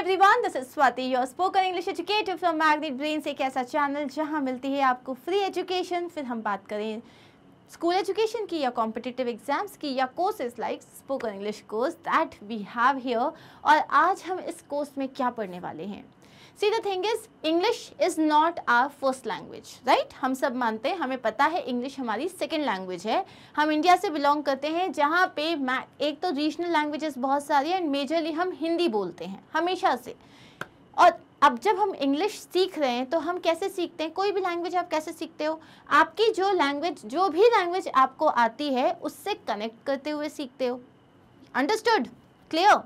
everyone, this is Swati, your spoken English educator from Magnet Brains, एक ऐसा channel जहां मिलती है आपको फ्री एजुकेशन। फिर हम बात करें स्कूल एजुकेशन की या कॉम्पिटिटिव एग्जाम्स की या courses like spoken English course that we have here. और आज हम इस कोर्स में क्या पढ़ने वाले हैं? See the thing is, English is not our first language, right? हम सब मानते हैं, हमें पता है इंग्लिश हमारी सेकेंड लैंग्वेज है। हम इंडिया से बिलोंग करते हैं जहाँ पे एक तो रीजनल लैंग्वेजेस बहुत सारी हैं एंड मेजरली हम हिंदी बोलते हैं हमेशा से। और अब जब हम इंग्लिश सीख रहे हैं तो हम कैसे सीखते हैं? कोई भी लैंग्वेज आप कैसे सीखते हो? आपकी जो भी लैंग्वेज आपको आती है उससे कनेक्ट करते हुए सीखते हो। अंडरस्टूड? क्लियर?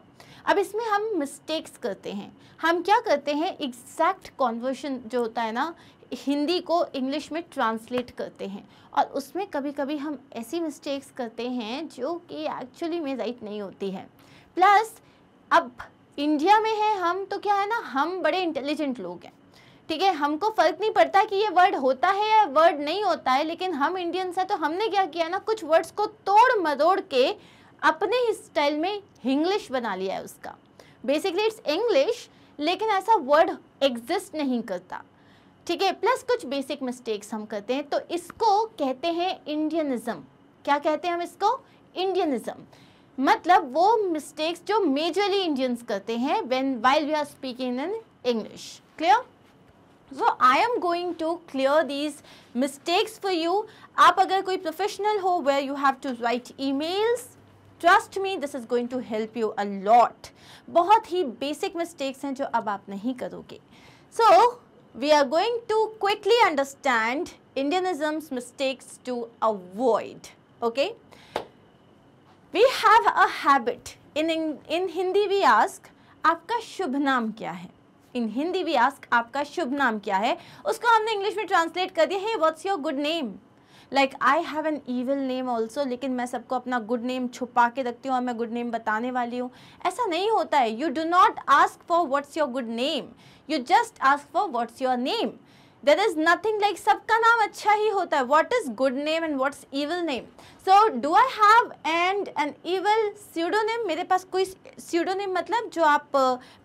अब इसमें हम मिस्टेक्स करते हैं। हम क्या करते हैं, एग्जैक्ट कन्वर्शन जो होता है ना, हिंदी को इंग्लिश में ट्रांसलेट करते हैं और उसमें कभी कभी हम ऐसी मिस्टेक्स करते हैं जो कि एक्चुअली में राइट नहीं होती है। प्लस अब इंडिया में है हम, तो क्या है ना, हम बड़े इंटेलिजेंट लोग हैं, ठीक है? हमको फ़र्क नहीं पड़ता कि ये वर्ड होता है या वर्ड नहीं होता है, लेकिन हम इंडियंस हैं तो हमने क्या किया ना, कुछ वर्ड्स को तोड़ मरोड़ के अपने ही स्टाइल में इंग्लिश बना लिया है उसका। बेसिकली इट्स इंग्लिश, लेकिन ऐसा वर्ड एग्जिस्ट नहीं करता, ठीक है? प्लस कुछ बेसिक मिस्टेक्स हम करते हैं, तो इसको कहते हैं इंडियनिज्म। क्या कहते हैं हम इसको? इंडियनिज्म। मतलब वो मिस्टेक्स जो मेजरली इंडियंस करते हैं while we are speaking in English. Clear? So I am going to clear these mistakes for you. आप अगर कोई प्रोफेशनल हो where you have to write emails, trust me, this is going to help you a lot. बहुत ही basic mistakes हैं जो अब आप नहीं करोगे। So we are going to quickly understand Indianism's mistakes to avoid. Okay? We have a habit in Hindi we ask, आपका शुभ नाम क्या है? In Hindi we ask, आपका शुभ नाम क्या है? उसको हमने इंग्लिश में ट्रांसलेट कर दिया है, what's your good name? Like I have an evil name also, लेकिन मैं सबको अपना गुड नेम छुपा के रखती हूँ और मैं गुड नेम बताने वाली हूँ। ऐसा नहीं होता है। You do not ask for what's your good name, you just ask for what's your name. There is nothing like सबका नाम अच्छा ही होता है। What is good name and what's evil name? So do I have an evil pseudonym? मेरे पास कोई pseudonym मतलब जो आप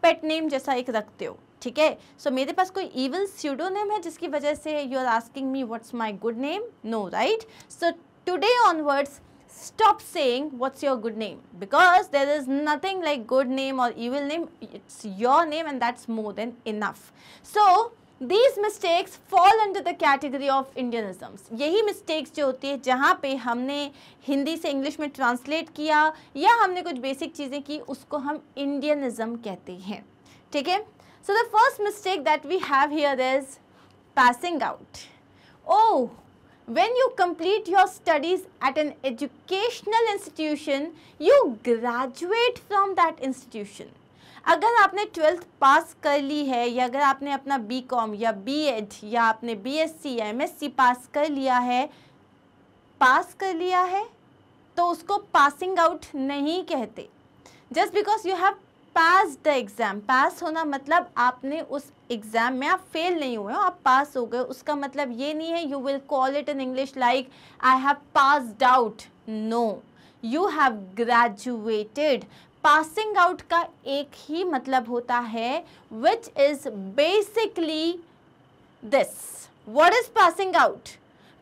पेट नेम जैसा एक रखते हो, ठीक है? So मेरे पास कोई evil pseudonym है जिसकी वजह से you are asking me what's my good name? No, right? So today onwards, stop saying what's your good name, because there is nothing like good name or evil name. It's your name and that's more than enough. So These mistakes fall under the category of Indianisms. यही mistakes जो होती है जहाँ पे हमने हिंदी से English में translate किया या हमने कुछ बेसिक चीज़ें की, उसको हम Indianism कहते हैं, ठीक है? So the first mistake that we have here is passing out. Oh, when you complete your studies at an educational institution, you graduate from that institution. अगर आपने 12th पास कर ली है या अगर आपने अपना BCom या B.Ed या आपने BSc या MSc पास कर लिया है, तो उसको पासिंग आउट नहीं कहते। Just because you have pass the exam, pass होना मतलब आपने उस एग्ज़ाम में आप फेल नहीं हुए हो, आप पास हो गए, उसका मतलब ये नहीं है you will call it in English like I have passed out. No, you have graduated. Passing out का एक ही मतलब होता है, which is basically this. What is passing out?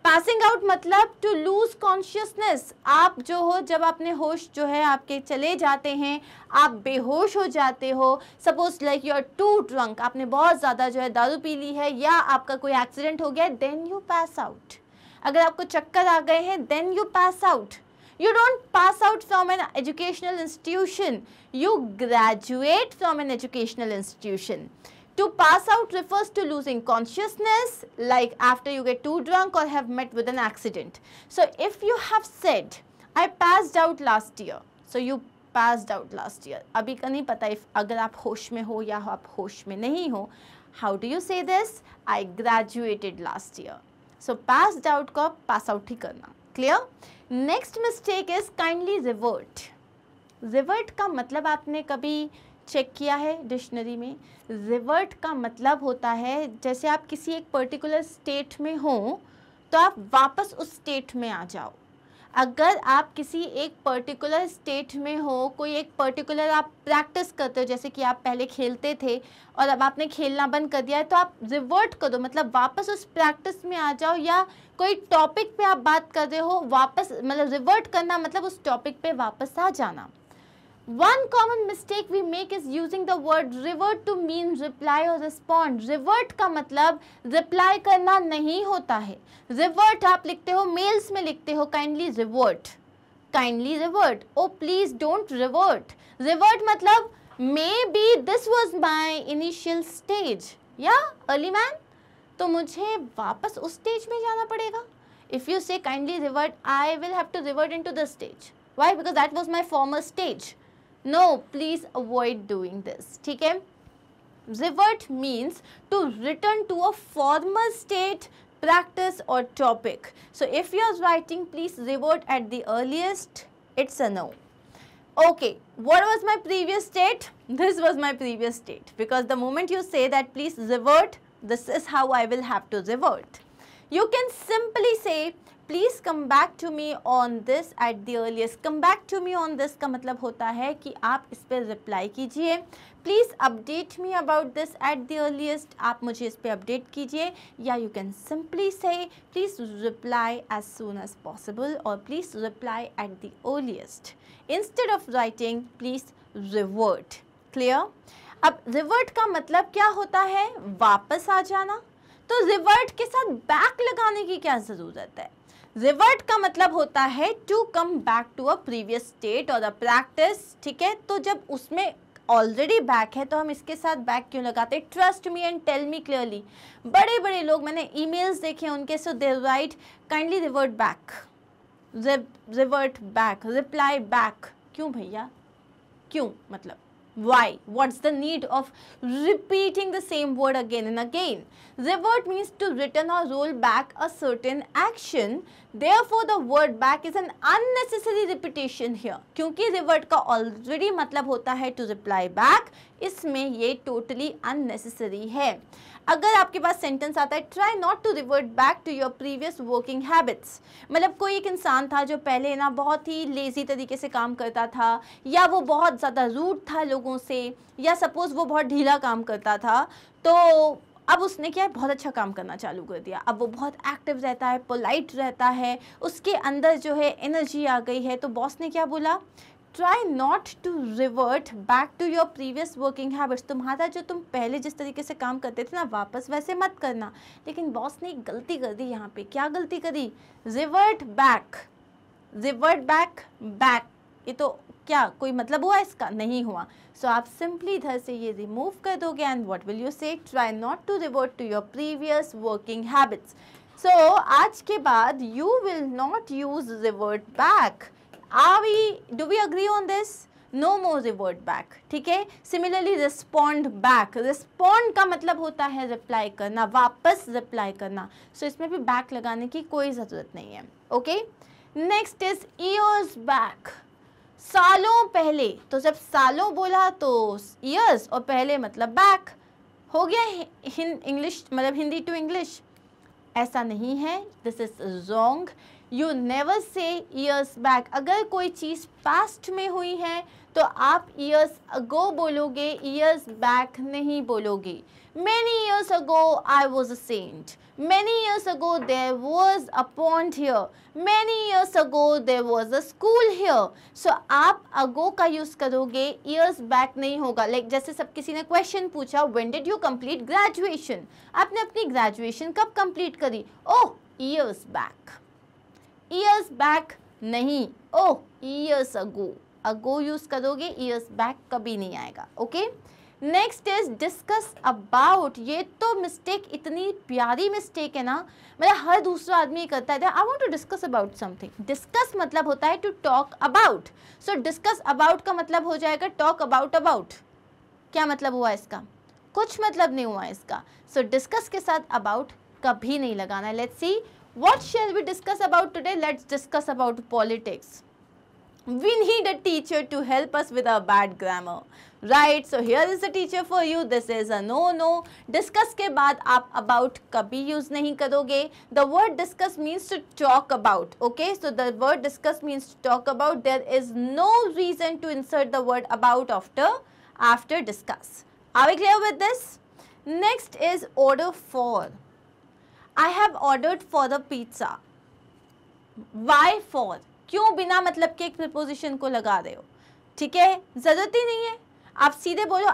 Passing out मतलब टू लूज कॉन्शियसनेस। आप जो हो, जब अपने होश जो है आपके चले जाते हैं, आप बेहोश हो जाते हो। Suppose like you are too drunk, आपने बहुत ज़्यादा जो है दारू पी ली है या आपका कोई एक्सीडेंट हो गया, देन यू पास आउट। अगर आपको चक्कर आ गए हैं, then you pass out. You don't pass out from an educational institution. You graduate from an educational institution. To pass out refers to losing consciousness, like after you get too drunk or have met with an accident. So if you have said, I passed out last year, so you passed out last year. अभी का नहीं पता if अगर आप होश में हो या आप होश में नहीं हो. How do you say this? I graduated last year. So passed out को pass out ही करना. Clear? Next mistake is kindly revert. Revert का मतलब आपने कभी चेक किया है डिक्शनरी में? रिवर्ट का मतलब होता है जैसे आप किसी एक पर्टिकुलर स्टेट में हो तो आप वापस उस स्टेट में आ जाओ। अगर आप किसी एक पर्टिकुलर स्टेट में हो, कोई एक पर्टिकुलर आप प्रैक्टिस करते हो, जैसे कि आप पहले खेलते थे और अब आपने खेलना बंद कर दिया है, तो आप रिवर्ट करो, मतलब वापस उस प्रैक्टिस में आ जाओ, या कोई टॉपिक पे आप बात कर रहे हो, वापस मतलब रिवर्ट करना मतलब उस टॉपिक पे वापस आ जाना। One common mistake we make is using the word revert to mean reply or respond. Revert का मतलब reply करना नहीं होता है। Revert आप लिखते हो, मेल्स में लिखते हो kindly revert, kindly revert, oh please don't revert. Revert मतलब maybe this was my initial stage, yeah early man, तो मुझे वापस उस स्टेज में जाना पड़ेगा। If you say kindly revert, I will have to revert into the stage. Why? Because that was my former stage. No, please avoid doing this. ठीक है? Revert means to return to a former state, practice or topic. So if you are writing, please revert at the earliest. It's a no. Okay, what was my previous state? This was my previous state, because the moment you say that please revert, this is how I will have to revert. You can simply say please come back to me on this at the earliest. Come back to me on this का मतलब होता है कि आप इस पर reply कीजिए। Please update me about this at the earliest, आप मुझे इस पर अपडेट कीजिए। या you can simply say please reply as soon as possible और please reply at the earliest instead of writing please revert. Clear? अब revert का मतलब क्या होता है? वापस आ जाना। तो रिवर्ट के साथ बैक लगाने की क्या ज़रूरत है? रिवर्ट का मतलब होता है to come back to a previous state और अ प्रैक्टिस। ठीक है, तो जब उसमें ऑलरेडी बैक है तो हम इसके साथ बैक क्यों लगाते? Trust me and tell me clearly. बड़े बड़े लोग मैंने ईमेल्स देखे उनके, so they write kindly revert back, revert back, reply back. क्यों भैया, क्यों? मतलब why? What's the need of repeating the same word again and again? Revert means to return or roll back a certain action. Therefore, the word back is an unnecessary repetition here. क्योंकि revert का already मतलब होता है to reply back, इसमें ये totally unnecessary है। अगर आपके पास सेंटेंस आता है try not to revert back to your previous working habits, मतलब कोई एक इंसान था जो पहले ना बहुत ही लेजी तरीके से काम करता था, या वो बहुत ज़्यादा रूड था लोगों से, या सपोज वो बहुत ढीला काम करता था, तो अब उसने क्या है, बहुत अच्छा काम करना चालू कर दिया। अब वो बहुत एक्टिव रहता है, पोलाइट रहता है, उसके अंदर जो है एनर्जी आ गई है। तो बॉस ने क्या बोला? Try not to revert back to your previous working habits. तुम्हारा जो तुम पहले जिस तरीके से काम करते थे ना, वापस वैसे मत करना। लेकिन बॉस ने एक गलती कर दी यहाँ पे। क्या गलती करी? Revert back, revert back, back. ये तो क्या कोई मतलब हुआ इसका? नहीं हुआ। सो आप सिंपली इधर से ये रिमूव कर दोगे and what will you say? Try not to revert to your previous working habits. So आज के बाद you will not use revert back. Do we agree on this? No more revert back. ठीक है? Similarly, respond back. Respond का मतलब होता है reply करना, वापस रिप्लाई करना। So इसमें भी बैक लगाने की कोई ज़रूरत नहीं है। Okay? Next is years back. सालों पहले। तो जब सालों बोला तो years और पहले मतलब back हो गया। इंग्लिश मतलब हिंदी टू इंग्लिश। ऐसा नहीं है, this is wrong. You never say years back. अगर कोई चीज़ पास्ट में हुई है तो आप ईयर्स अगो बोलोगे, ईयर्स बैक नहीं बोलोगे। Many years ago I was a saint, many years ago there was a pond here, many years ago there was a school here. So आप अगो का यूज़ करोगे, ईयर्स बैक नहीं होगा। Like जैसे सब किसी ने क्वेश्चन पूछा, when did you complete graduation? आपने अपनी ग्रेजुएशन कब कंप्लीट करी? ओह ईयर्स बैक। ईयर्स बैक नहीं, ओह ईयर्स अगो। अगो यूज करोगे, ईयर्स बैक कभी नहीं आएगा। Okay, next is discuss about. ये तो मिस्टेक इतनी प्यारी मिस्टेक है ना, मतलब हर दूसरा आदमी करता है। I want to discuss about something. Discuss मतलब होता है to talk about. So discuss about का मतलब हो जाएगा टॉक अबाउट अबाउट। क्या मतलब हुआ इसका? कुछ मतलब नहीं हुआ इसका। सो डिस्कस के साथ अबाउट कभी नहीं लगाना है। Let's see what shall we discuss about today? Let's discuss about politics. We need a teacher to help us with our bad grammar. Right, so here is the teacher for you. This is a no. Discuss के बाद आप about कभी use नहीं करोगे. The word discuss means to talk about. Okay, so the word discuss means to talk about. There is no reason to insert the word about after discuss. Are we clear with this? Next is order for. I have ordered for the pizza. Why for? क्यों बिना मतलब के एक preposition को लगा रहे हो? ठीक है, जरूरत ही नहीं है. आप सीधे बोलो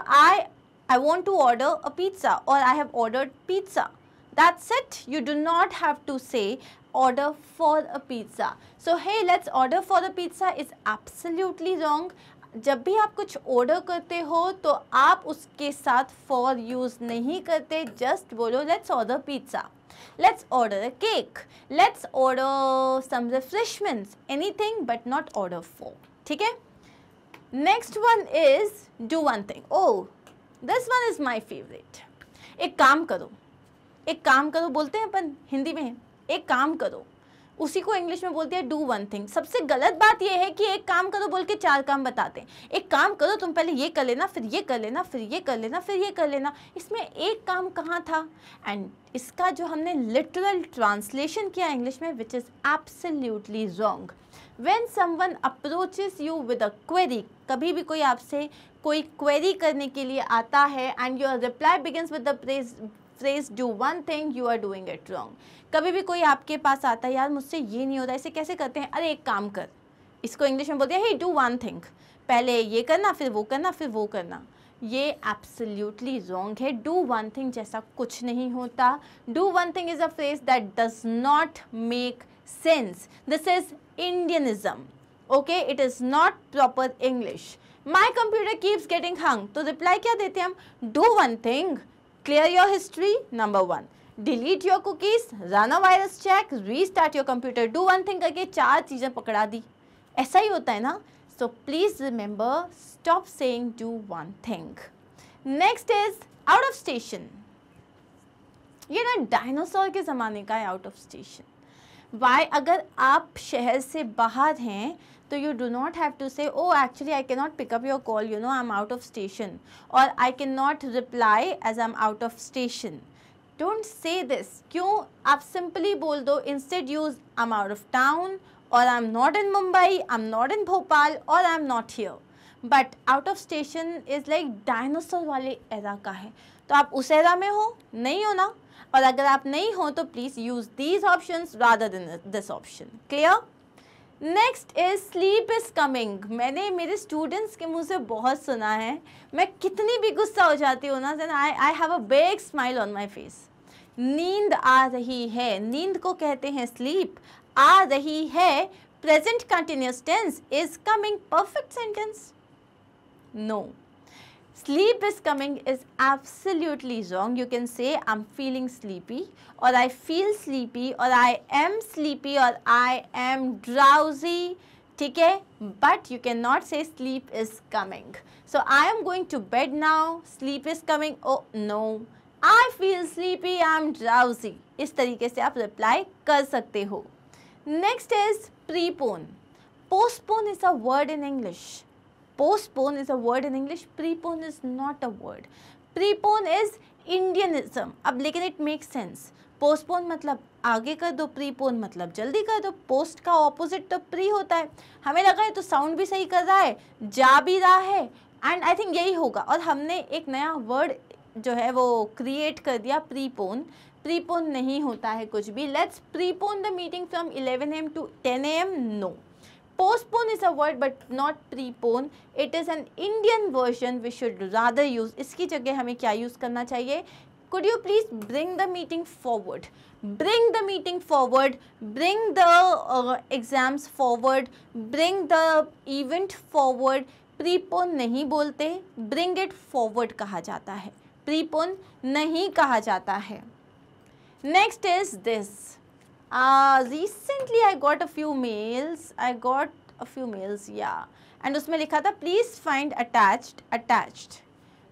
I want to order a pizza or I have ordered pizza. That's it. You do not have to say order for a pizza. So hey, let's order for the pizza is absolutely wrong. जब भी आप कुछ order करते हो तो आप उसके साथ for यूज़ नहीं करते. जस्ट बोलो let's order pizza. Let's order a cake. Let's order some refreshments. Anything but not order for. ठीक है? Next one is do one thing. Oh, this one is my favorite. एक काम करो बोलते हैं अपन हिंदी में. एक काम करो, उसी को इंग्लिश में बोलते हैं डू वन थिंग. सबसे गलत बात यह है कि एक काम करो बोल के 4 काम बताते हैं. एक काम करो, तुम पहले ये कर लेना, फिर ये कर लेना, फिर ये कर लेना, फिर ये कर लेना. इसमें एक काम कहाँ था? एंड इसका जो हमने लिटरल ट्रांसलेशन किया इंग्लिश में, which is absolutely wrong. When someone approaches you with a query, कभी भी कोई आपसे कोई क्वेरी करने के लिए आता है and your reply begins with the phrase do one thing, you are doing it wrong. कभी भी कोई आपके पास आता है, यार मुझसे ये नहीं होता, इसे कैसे करते हैं? अरे एक काम कर. इसको इंग्लिश में बोलते हैं hey do one thing. पहले ये करना, फिर वो करना, फिर वो करना. ये एब्सोल्युटली रॉन्ग है. डू वन थिंग जैसा कुछ नहीं होता. Do one thing is a phrase that does not make sense. This is Indianism. Okay, it is not proper English. My computer keeps getting hung. तो reply क्या देते हैं हम? Do one thing. Clear your history. Number 1. Delete your cookies. Run a virus check. Restart your computer. Do one thing करके 4 चीज़ें पकड़ा दी. ऐसा ही होता है ना? So please remember, stop saying do one thing. Next is out of station. ये ना dinosaur के ज़माने का है out of station. Why? अगर आप शहर से बाहर हैं तो you do not have to say oh actually I cannot pick up your call, you know I'm out of station, or I cannot reply as I'm out of station. Don't say this. क्यों? आप simply बोल दो. Instead use I'm out of town, or I'm not in Mumbai, I'm not in Bhopal, or I'm not here. But out of station is like dinosaur वाले era का है. तो आप उस era में हो, नहीं हो ना? और अगर आप नहीं हो तो please use these options rather than this option. Clear? Next is sleep is coming. मैंने मेरे स्टूडेंट्स के मुंह से बहुत सुना है. मैं कितनी भी गुस्सा हो जाती हूँ ना, then I have a big smile on my face. नींद आ रही है. नींद को कहते हैं स्लीप. आ रही है present continuous tense. Is coming perfect sentence? No. Sleep is coming is absolutely wrong. You can say I'm feeling sleepy, or I feel sleepy, or I am sleepy, or I am drowsy. ठीक है? But you cannot say sleep is coming. So I am going to bed now. Sleep is coming. Oh no. I feel sleepy. I'm drowsy. इस तरीके से आप reply कर सकते हो. Next is prepone. Postpone is a word in English. Postpone is a word in English. Prepone is not a word. Prepone is Indianism. अब लेकिन it makes sense. Postpone मतलब आगे कर दो, prepone मतलब जल्दी कर दो. Post का opposite तो pre होता है. हमें लगा है तो sound भी सही कर रहा है, जा भी रहा है, and I think यही होगा. और हमने एक नया word जो है वो create कर दिया, prepone. Prepone नहीं होता है कुछ भी. Let's prepone the meeting from 11 AM to 10 AM. No. Postpone is a word but not prepone. It is an Indian version. We should rather use. इसकी जगह हमें क्या use करना चाहिए? Could you please bring the meeting forward? Bring the meeting forward. Bring the exams forward. Bring the event forward. Prepone नहीं बोलते. Bring it forward कहा जाता है. Prepone नहीं कहा जाता है. Next is this. Recently I got a few mails. Yeah. And उसमें लिखा था please find attached.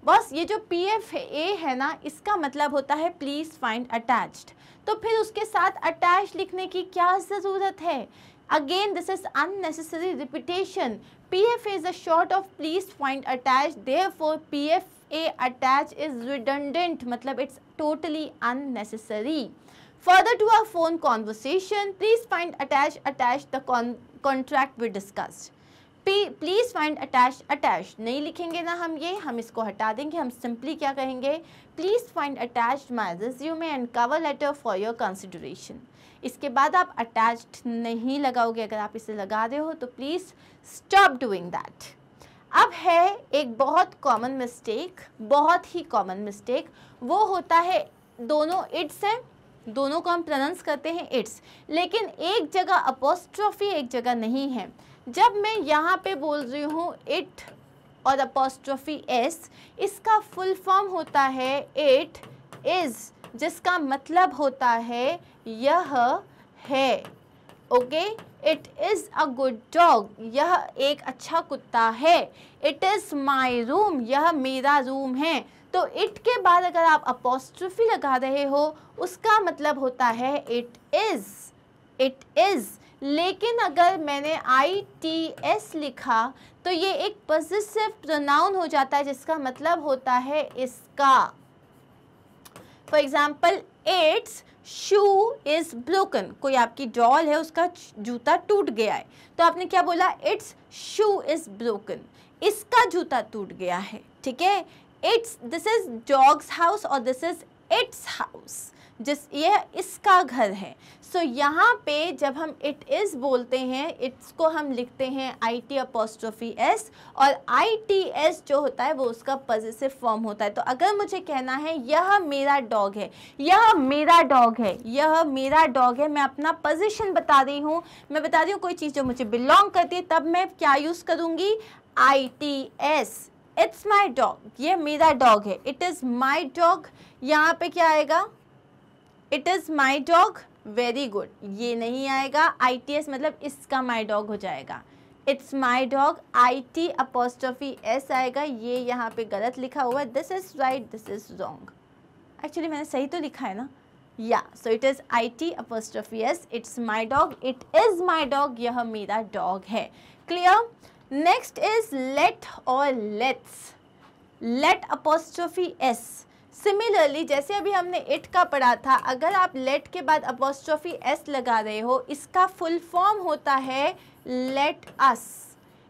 बस ये जो PFA है ना, इसका मतलब होता है please find attached. तो फिर उसके साथ attached लिखने की क्या ज़रूरत है? Again, this is unnecessary repetition. PF is a short of please find attached. Therefore, PFA attached is redundant. मतलब it's totally unnecessary. Further to our phone conversation, please find attached the contract we discussed. Please find attach नहीं लिखेंगे ना हम इसको हटा देंगे. हम simply क्या कहेंगे, please find attached my resume and cover letter for your consideration. इसके बाद आप अटैच्ड नहीं लगाओगे. अगर आप इसे लगा रहे हो तो प्लीज़ स्टॉप डूइंग दैट. अब है एक बहुत कॉमन मिस्टेक, बहुत ही कॉमन मिस्टेक. वो होता है दोनों इट्स हैं, दोनों को हम प्रोनाउंस करते हैं इट्स, लेकिन एक जगह अपोस्ट्रोफी एक जगह नहीं है. जब मैं यहाँ पे बोल रही हूँ इट और अपोस्ट्रोफी एस, इसका फुल फॉर्म होता है इट इज़, जिसका मतलब होता है यह है. Okay, it is a good dog, यह एक अच्छा कुत्ता है. इट इज़ माई रूम, यह मेरा रूम है. तो इट के बाद अगर आप अपोस्ट्रोफी लगा रहे हो उसका मतलब होता है इट इज़, इट इज़. लेकिन अगर मैंने ITS लिखा तो ये एक पॉसेसिव प्रोनाउन हो जाता है जिसका मतलब होता है इसका. For example, it's shoe is broken. कोई आपकी डॉल है, उसका जूता टूट गया है, तो आपने क्या बोला, इट्स शू इज़ ब्रोकन, इसका जूता टूट गया है. ठीक है, it's, this is dogs house और दिस इज़ इट्स हाउस, ये इसका घर है. सो यहाँ पे जब हम इट इज़ बोलते हैं, इट्स को हम लिखते हैं IT अपोस्ट्रोफी एस, और ITS जो होता है वो उसका पॉसेसिव फॉर्म होता है. तो अगर मुझे कहना है यह मेरा डॉग है, यह मेरा डॉग है, यह मेरा डॉग है, मैं अपना पोजीशन बता रही हूँ, मैं बता रही हूँ कोई चीज़ जो मुझे बिलोंग करती है, तब मैं क्या यूज़ करूँगी, ITS. इट्स माई डॉग, ये मेरा डॉग है. इट इज़ माई डॉग, यहाँ पे क्या आएगा, it is my dog, very good, ये नहीं आएगा. ITS मतलब इसका माई डॉग हो जाएगा. It's my dog, IT apostrophe S आएगा. ये यहाँ पे गलत लिखा हुआ है, this is right, this is wrong. Actually मैंने सही तो लिखा है ना, yeah. So it is IT apostrophe S, it's my dog, it is my dog, यह मेरा डॉग है. क्लियर. नेक्स्ट इज लेट और let's. Let apostrophe S. Similarly जैसे अभी हमने इट का पढ़ा था, अगर आप लेट के बाद अपोस्ट्रोफी एस लगा रहे हो, इसका फुल फॉर्म होता है लेट अस,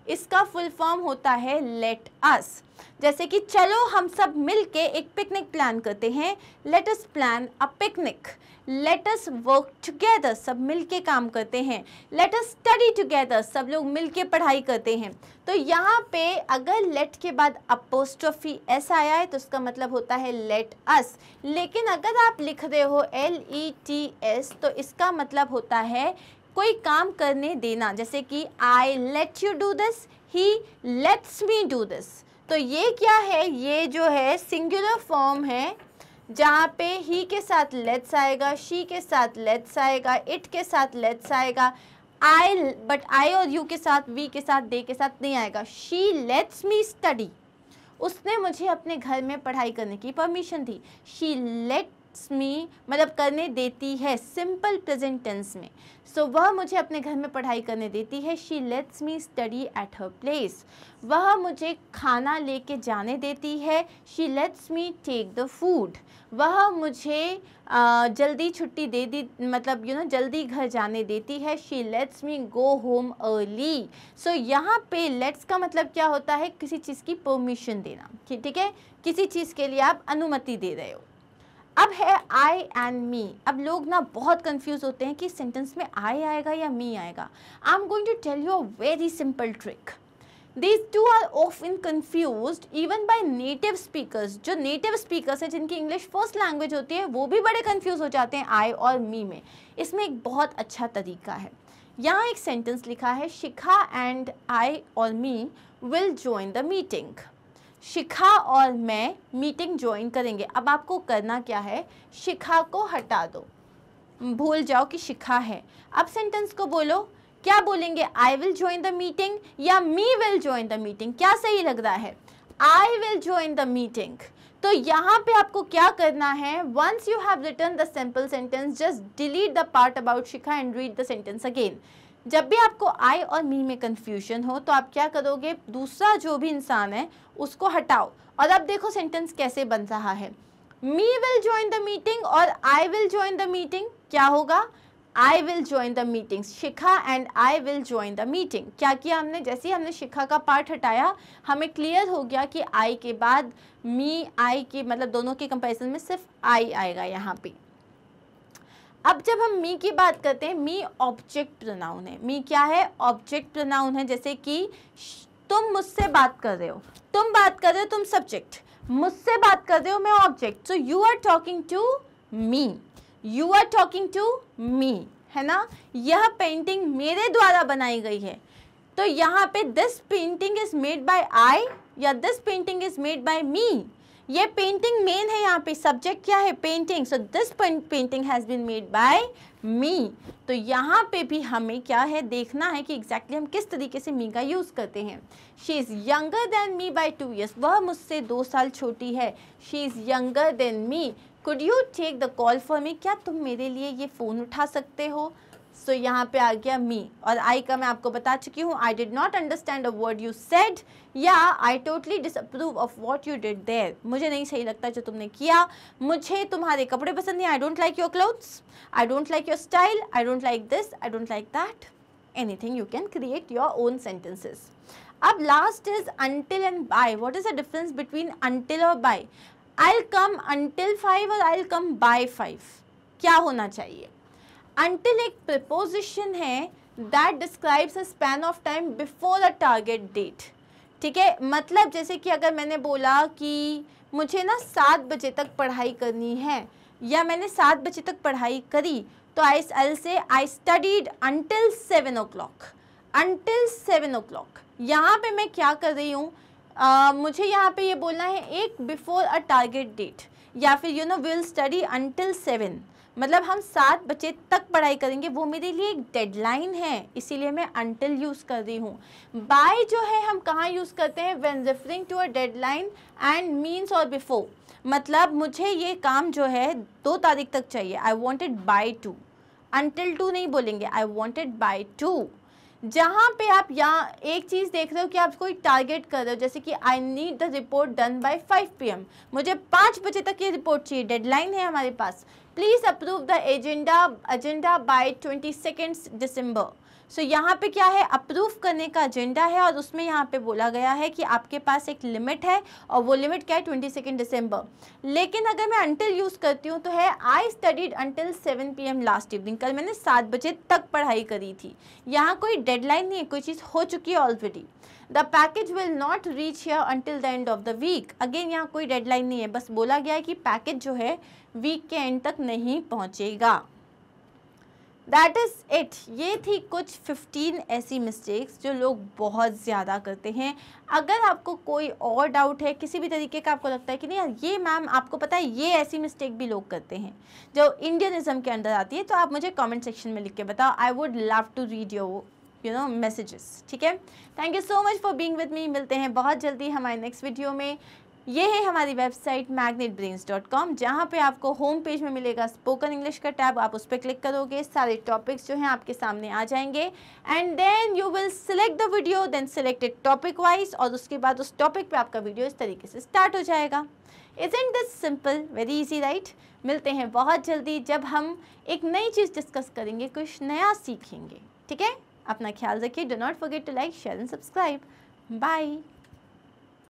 इसका फुल फॉर्म होता है लेट अस. जैसे कि चलो हम सब मिलके एक पिकनिक प्लान करते हैं, let us plan a picnic. Let us work together, सब मिलके काम करते हैं. लेट अस स्टडी टुगेदर, सब लोग मिलके पढ़ाई करते हैं. तो यहाँ पे अगर लेट के बाद अपोस्ट्रोफी एस आया है तो उसका मतलब होता है लेट अस. लेकिन अगर आप लिख रहे हो LETS तो इसका मतलब होता है कोई काम करने देना. जैसे कि I let you do this, he let's me do this. तो ये क्या है, ये जो है सिंगुलर फॉर्म है, जहाँ पे ही के साथ लेट्स आएगा, शी के साथ लेट्स आएगा, इट के साथ लेट्स आएगा. बट आई और यू के साथ, वी के साथ, दे के साथ नहीं आएगा. शी लेट्स मी स्टडी, उसने मुझे अपने घर में पढ़ाई करने की परमिशन दी. शी लेट्स मी मतलब करने देती है, सिंपल प्रेजेंट टेंस में. सो वह मुझे अपने घर में पढ़ाई करने देती है. She lets me study at her place. वह मुझे खाना लेके जाने देती है. She lets me take the food. वह मुझे जल्दी छुट्टी दे दी, मतलब जल्दी घर जाने देती है. She lets me go home early. So यहाँ पे लेट्स का मतलब क्या होता है, किसी चीज़ की परमिशन देना. ठीक है, किसी चीज़ के लिए आप अनुमति दे रहे हो. अब है आई एंड मी. अब लोग ना बहुत कंफ्यूज होते हैं कि सेंटेंस में आई आएगा या मी आएगा. I am going to tell you a very simple trick. These two are often confused even by native speakers. जो native speakers हैं, जिनकी इंग्लिश फर्स्ट लैंग्वेज होती है, वो भी बड़े कंफ्यूज हो जाते हैं आई और मी में. इसमें एक बहुत अच्छा तरीका है. यहाँ एक सेंटेंस लिखा है, शिखा एंड आई और me will join the meeting. Shikha और मैं मीटिंग ज्वाइन करेंगे. अब आपको करना क्या है, शिखा को हटा दो, भूल जाओ कि शिखा है. अब सेंटेंस को बोलो, क्या बोलेंगे, I will join the meeting या me will join the meeting, क्या सही लग रहा है, I will join the meeting. तो यहाँ पे आपको क्या करना है, once you have written the simple sentence, just delete the part about Shikha and read the sentence again. जब भी आपको आई और मी में कंफ्यूजन हो तो आप क्या करोगे, दूसरा जो भी इंसान है उसको हटाओ और अब देखो सेंटेंस कैसे बन रहा है। Me will join the meeting और I will join the meeting, क्या होगा, I will join the meeting. Shikha and I will join the meeting. क्या किया हमने, जैसे ही हमने शिखा का पार्ट हटाया हमें क्लियर हो गया कि I के बाद मी आई के मतलब दोनों के कंपैरिजन में सिर्फ I आएगा यहाँ पे। अब जब हम मी की बात करते हैं, मी ऑब्जेक्ट प्रोनाउन है। मी क्या है, ऑब्जेक्ट प्रोनाउन है। जैसे कि तुम मुझसे बात कर रहे हो, तुम बात कर रहे हो, तुम सब्जेक्ट, मुझसे बात कर रहे हो, मैं object. So you are talking to me, you are talking to me, है ना। यह पेंटिंग मेरे द्वारा बनाई गई है, तो यहाँ पे this painting is made by I या this painting is made by me. ये पेंटिंग मेन है, यहाँ पे सब्जेक्ट क्या है, painting. So this painting has been made by me. तो यहाँ पे भी हमें क्या है, देखना है कि एग्जैक्टली हम किस तरीके से मी का यूज़ करते हैं। She is younger than me by 2 years, वह मुझसे 2 साल छोटी है। She is younger than me. Could you take the call for me, क्या तुम मेरे लिए ये फ़ोन उठा सकते हो। सो यहाँ पे आ गया मी। और आई का मैं आपको बता चुकी हूँ, I did not understand a word you said, या I totally disapprove of what you did there, मुझे नहीं सही लगता जो तुमने किया, मुझे तुम्हारे कपड़े पसंद नहीं, I don't like your clothes, I don't like your style, I don't like this, I don't like that, anything. You can create your own sentences. अब last is until and by. What is the difference between until और by? I'll come until 5 और I'll come by 5. क्या होना चाहिए? Until एक preposition है that describes a span of time before a target date. ठीक है, मतलब जैसे कि अगर मैंने बोला कि मुझे ना 7 बजे तक पढ़ाई करनी है या मैंने 7 बजे तक पढ़ाई करी, तो I'll say I studied until 7 o'clock. Until 7 o'clock. यहाँ पे मैं क्या कर रही हूँ, मुझे यहाँ पे ये बोलना है एक बिफोर अ टारगेट डेट, या फिर you know will study until 7, मतलब हम 7 बजे तक पढ़ाई करेंगे, वो मेरे लिए एक डेडलाइन है, इसीलिए मैं अंटिल यूज़ कर रही हूँ। बाय जो है हम कहाँ यूज़ करते हैं, when referring to a deadline and means or before, मतलब मुझे ये काम जो है 2 तारीख तक चाहिए, आई वॉन्टेड बाय 2, अंटिल 2 नहीं बोलेंगे, आई वॉन्टेड बाय 2। जहाँ पे आप यहाँ एक चीज़ देख रहे हो कि आप कोई टारगेट कर रहे हो, जैसे कि I need the report done by 5 PM, मुझे 5 बजे तक ये रिपोर्ट चाहिए, डेडलाइन है हमारे पास, please approve the agenda by 22 December। So यहाँ पे क्या है, अप्रूव करने का एजेंडा है और उसमें यहाँ पे बोला गया है कि आपके पास एक लिमिट है और वो लिमिट क्या है, 22 December। लेकिन अगर मैं अंटिल यूज़ करती हूँ तो है I studied until 7 PM last evening, कल मैंने 7 बजे तक पढ़ाई करी थी। यहाँ कोई डेडलाइन नहीं है, कोई चीज़ हो चुकी है already. The package will not reach here until the end of the week, again यहाँ कोई डेडलाइन नहीं है, बस बोला गया है कि पैकेज जो है वीक के एंड तक नहीं पहुँचेगा। That is it. ये थी कुछ 15 ऐसी मिस्टेक्स जो लोग बहुत ज़्यादा करते हैं। अगर आपको कोई और डाउट है किसी भी तरीके का, आपको लगता है कि नहीं यार ये मैम आपको पता है ये ऐसी मिस्टेक भी लोग करते हैं जो इंडियनिज्म के अंदर आती है, तो आप मुझे कमेंट सेक्शन में लिख के बताओ। I would love to read your messages. ठीक है, thank you so much for being with me. मिलते हैं बहुत जल्दी हमारे नेक्स्ट वीडियो में। ये है हमारी वेबसाइट magnetbrains.com, जहाँ पे आपको होम पेज में मिलेगा स्पोकन इंग्लिश का टैब, आप उस पर क्लिक करोगे, सारे टॉपिक्स जो हैं आपके सामने आ जाएंगे and then you will select the video, then selected topic wise, और उसके बाद उस टॉपिक पे आपका वीडियो इस तरीके से स्टार्ट हो जाएगा। Isn't this simple? Very easy, right? मिलते हैं बहुत जल्दी जब हम एक नई चीज़ डिस्कस करेंगे, कुछ नया सीखेंगे। ठीक है, अपना ख्याल रखिए। Do not forget to like, share and subscribe. Bye.